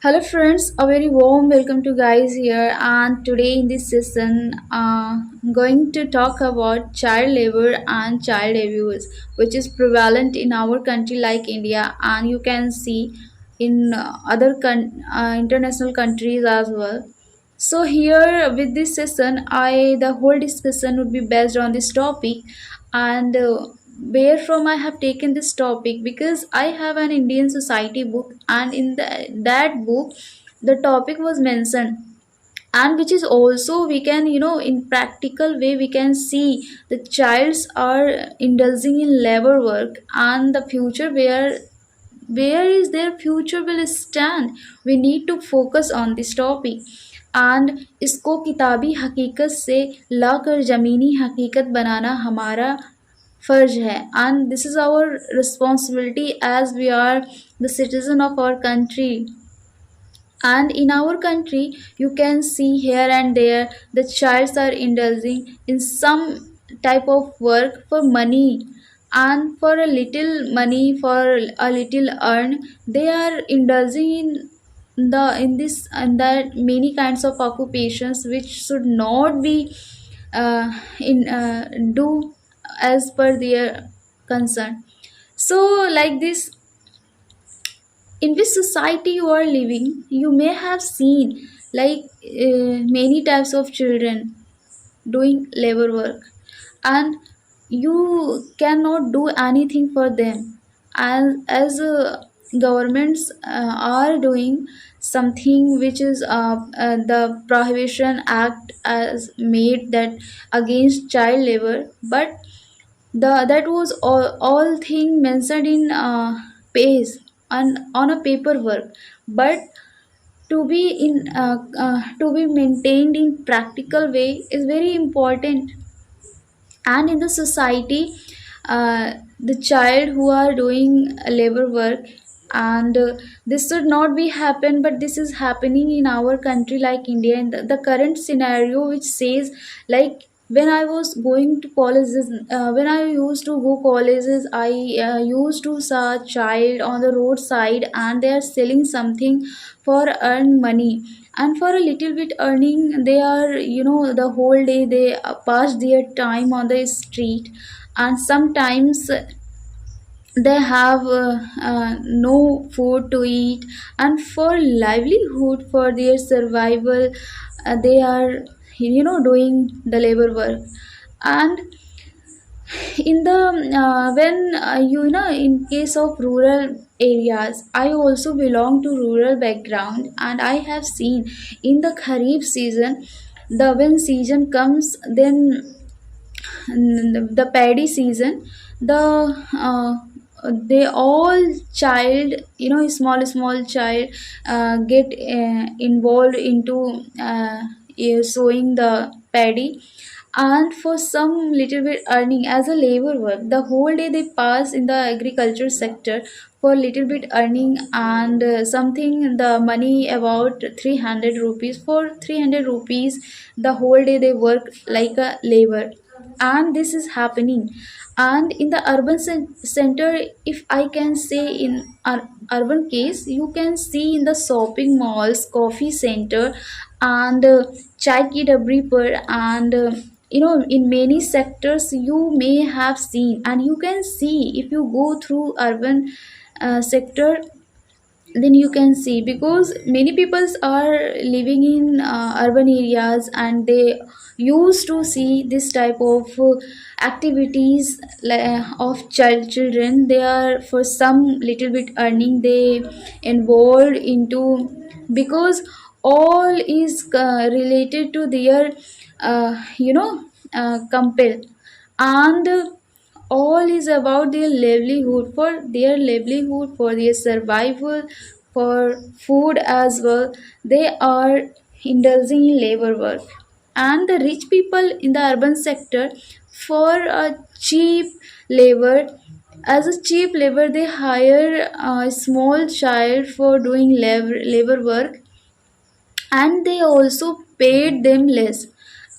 Hello friends, a very warm welcome to guys here, and today in this session I'm going to talk about child labor and child abuse, which is prevalent in our country like India, and you can see in other international countries as well. So here with this session, I the whole discussion would be based on this topic, and where from I have taken this topic because I have an Indian society book, and in that book, the topic was mentioned, and which is also we can in practical way we can see the childs are indulging in labor work and the future where is their future will stand. We need to focus on this topic and इसको किताबी हकीकत से लाकर ज़मीनी हकीकत बनाना हमारा फर्ज है and this is our responsibility as we are the citizen of our country. And in our country, you can see here and there the childs are indulging in some type of work for money, and for a little money, for a little earn, they are indulging in that many kinds of occupations which should not be in do as per their concern. So like this, in which society you are living, you may have seen like many types of children doing labor work, and you cannot do anything for them as governments are doing something which is the prohibition act as made that against child labor, but that was all thing mentioned in page and on a paperwork, but to be maintained in practical way is very important. And in the society, the child who are doing labor work, and this should not be happen, but this is happening in our country like India in the current scenario, which says like when I was going to colleges, when I used to go colleges, I used to saw a child on the roadside and they are selling something for earn money, and for a little bit earning they are the whole day they pass their time on the street, and sometimes they have no food to eat, and for livelihood for their survival they are doing the labor work. And in the when in case of rural areas, I also belong to rural background, and I have seen in the kharif season, the when season comes, then the paddy season, the they all child, small child get involved into sowing the paddy, and for some little bit earning as a labor work, the whole day they pass in the agriculture sector for little bit earning, and something the money about 300 rupees, for 300 rupees the whole day they work like a labor. And this is happening, and in the urban center, if I can say in urban case, you can see in the shopping malls, coffee center, and chai ki dabri par, and in many sectors you may have seen, and you can see if you go through urban sector, then you can see because many peoples are living in urban areas, and they used to see this type of activities of children. They are for some little bit earning they involved into, because all is related to their compel, and all is about their livelihood, for their survival, for food as well. They are indulging in labor work, and the rich people in the urban sector, for a cheap labor, as a cheap labor they hire a small child for doing labor work, and they also paid them less.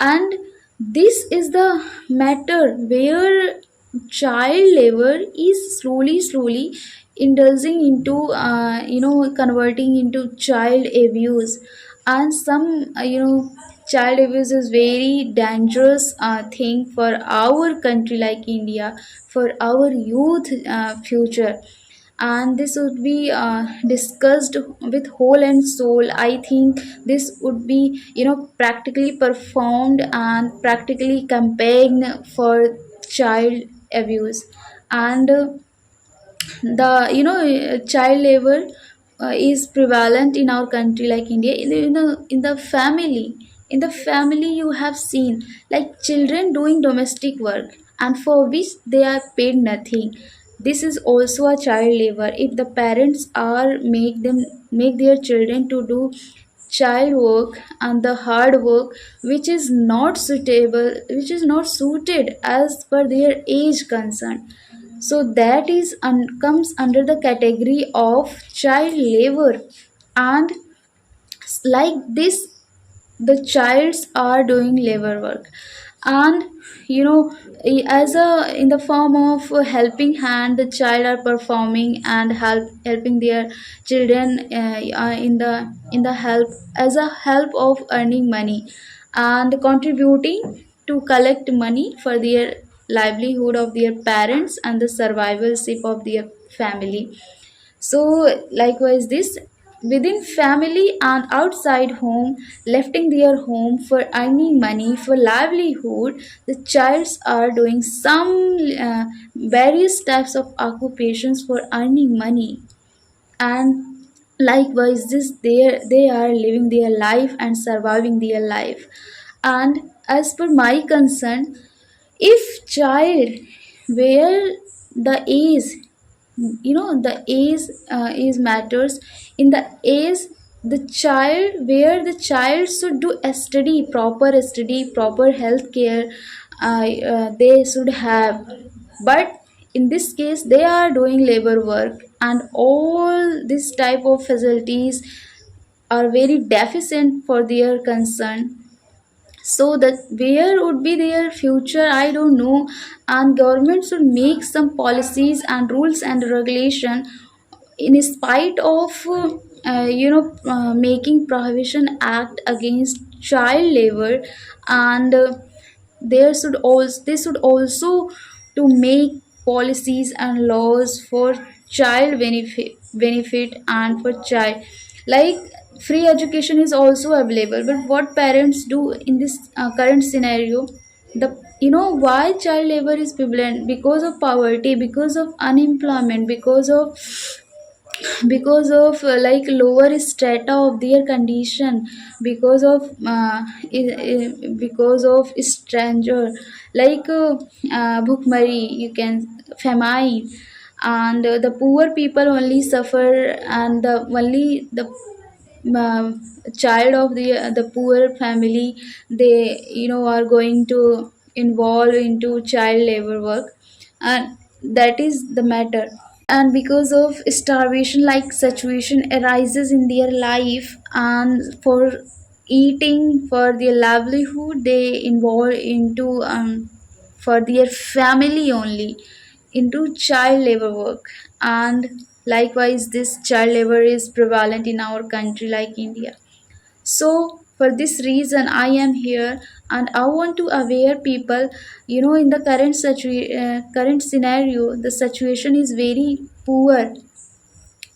And this is the matter where child labor is slowly indulging into converting into child abuse. And some child abuse is very dangerous thing for our country like India, for our youth future. And this would be discussed with whole and soul. I think this would be practically performed and practically campaigned for child abuse. And the child labor is prevalent in our country like India. In the family, you have seen like children doing domestic work and for which they are paid nothing. This is also a child labor. If the parents are make their children to do child work and the hard work which is not suitable, which is not suited as per their age concern, so that is comes under the category of child labor. And like this, the childs are doing labor work. And you know as a in the form of a helping hand, the child are performing and helping their children in the help, as a help of earning money and contributing to collect money for their livelihood of their parents and the survivalship of their family. So likewise this, within family and outside home, lifting their home for earning money for livelihood, the childs are doing some various types of occupations for earning money. And likewise this, they are living their life and surviving their life. And as per my concern, if child where the age, the age is matters. In the age, the child where the child should do a study, proper health care they should have. But in this case they are doing labor work, and all this type of facilities are very deficient for their concern. So that where would be their future, I don't know. And government should make some policies and rules and regulation in spite of making prohibition act against child labor. And there should also they should also to make policies and laws for child benefit and for child, like free education is also available. But what parents do in this current scenario, the why child labor is prevalent? Because of poverty, because of unemployment, because of like lower strata of their condition, because of because of stranger, like bhukmari, you can famine. And the poor people only suffer, and the only the child of the poor family, they are going to involve into child labor work. And that is the matter. And because of starvation like situation arises in their life, and for eating for their livelihood they involve into for their family only into child labor work. And likewise this child labor is prevalent in our country like India. So for this reason I am here, and I want to aware people. In the current scenario, the situation is very poor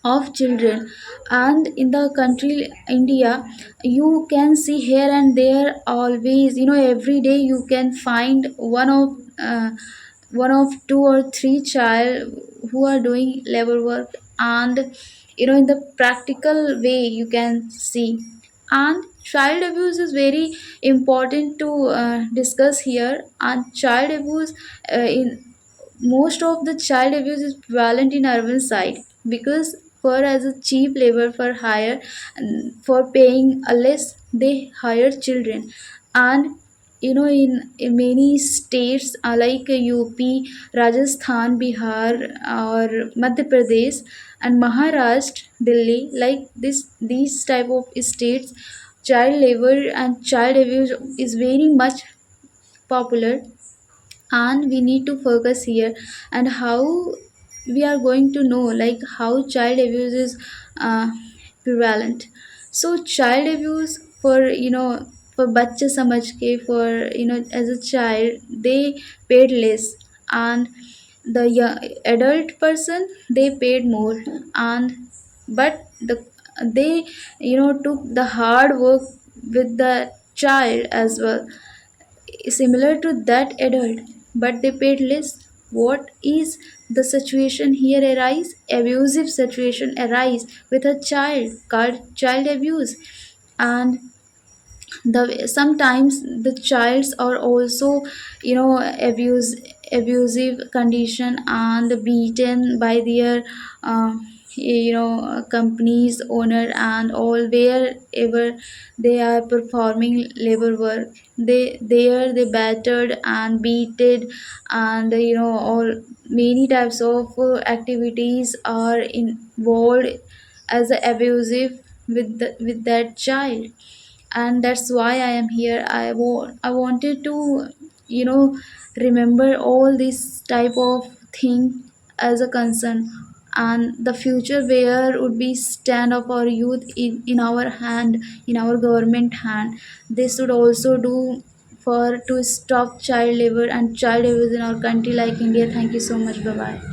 of children. And in the country India, you can see here and there always, every day you can find one of two or three child who are doing labor work. And in the practical way you can see. And child abuse is very important to discuss here. And child abuse in most of the child abuse is prevalent in urban side, because for as a cheap labor for hire, and for paying a less they hire children. And in many states like UP, Rajasthan, Bihar, or Madhya Pradesh, and Maharashtra, Delhi, like these type of states, child labor and child abuse is very much popular. And we need to focus here. And how we are going to know like how child abuse is uh, prevalent. So child abuse for for बच्चे समझ के for as a child they paid less, and the adult person they paid more, and but they took the hard work with the child as well, similar to that adult, but they paid less. What is the situation here arise? Abusive situation arise with a child called child abuse. And the sometimes the childs are also abuse abusive condition and beaten by their uh, companies owner and all, wherever they are performing labor work, they battered and beaten, and all many types of activities are involved as a abusive with with that child. And that's why I am here. I wanted to remember all this type of thing as a concern, and the future where would be stand of our youth in our hand, in our government hand. They should also do for to stop child labor and child abuse in our country like India. Thank you so much. Bye bye.